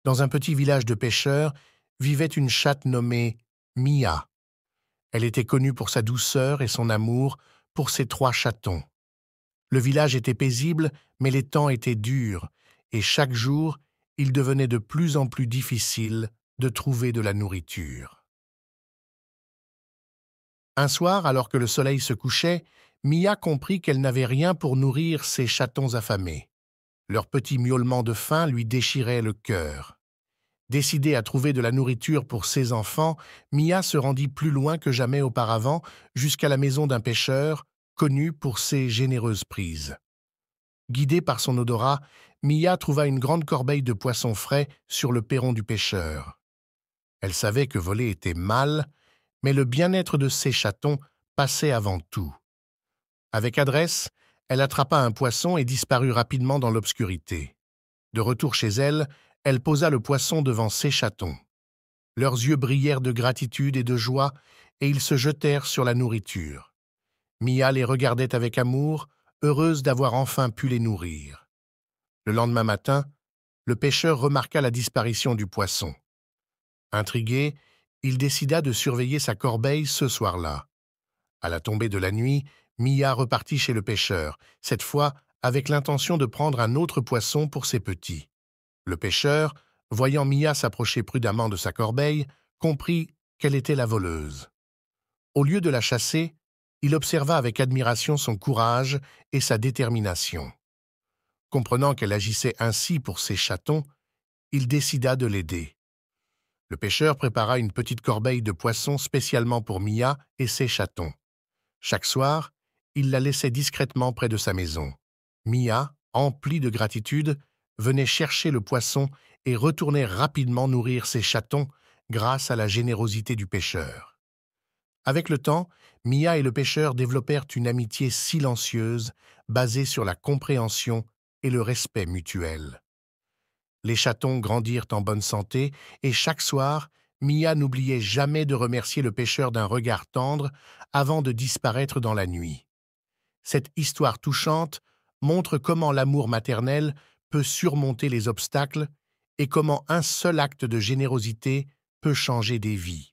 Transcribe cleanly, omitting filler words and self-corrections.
Dans un petit village de pêcheurs vivait une chatte nommée Mia. Elle était connue pour sa douceur et son amour pour ses 3 chatons. Le village était paisible, mais les temps étaient durs, et chaque jour, il devenait de plus en plus difficile de trouver de la nourriture. Un soir, alors que le soleil se couchait, Mia comprit qu'elle n'avait rien pour nourrir ses chatons affamés. Leurs petits miaulements de faim lui déchiraient le cœur. Décidée à trouver de la nourriture pour ses enfants, Mia se rendit plus loin que jamais auparavant, jusqu'à la maison d'un pêcheur, connu pour ses généreuses prises. Guidée par son odorat, Mia trouva une grande corbeille de poissons frais sur le perron du pêcheur. Elle savait que voler était mal, mais le bien-être de ses chatons passait avant tout. Avec adresse, elle attrapa un poisson et disparut rapidement dans l'obscurité. De retour chez elle, elle posa le poisson devant ses chatons. Leurs yeux brillèrent de gratitude et de joie, et ils se jetèrent sur la nourriture. Mia les regardait avec amour, heureuse d'avoir enfin pu les nourrir. Le lendemain matin, le pêcheur remarqua la disparition du poisson. Intrigué, il décida de surveiller sa corbeille ce soir-là. À la tombée de la nuit, Mia repartit chez le pêcheur, cette fois avec l'intention de prendre un autre poisson pour ses petits. Le pêcheur, voyant Mia s'approcher prudemment de sa corbeille, comprit qu'elle était la voleuse. Au lieu de la chasser, il observa avec admiration son courage et sa détermination. Comprenant qu'elle agissait ainsi pour ses chatons, il décida de l'aider. Le pêcheur prépara une petite corbeille de poissons spécialement pour Mia et ses chatons. Chaque soir, il la laissait discrètement près de sa maison. Mia, emplie de gratitude, venait chercher le poisson et retournait rapidement nourrir ses chatons grâce à la générosité du pêcheur. Avec le temps, Mia et le pêcheur développèrent une amitié silencieuse basée sur la compréhension et le respect mutuel. Les chatons grandirent en bonne santé et chaque soir, Mia n'oubliait jamais de remercier le pêcheur d'un regard tendre avant de disparaître dans la nuit. Cette histoire touchante montre comment l'amour maternel peut surmonter les obstacles et comment un seul acte de générosité peut changer des vies.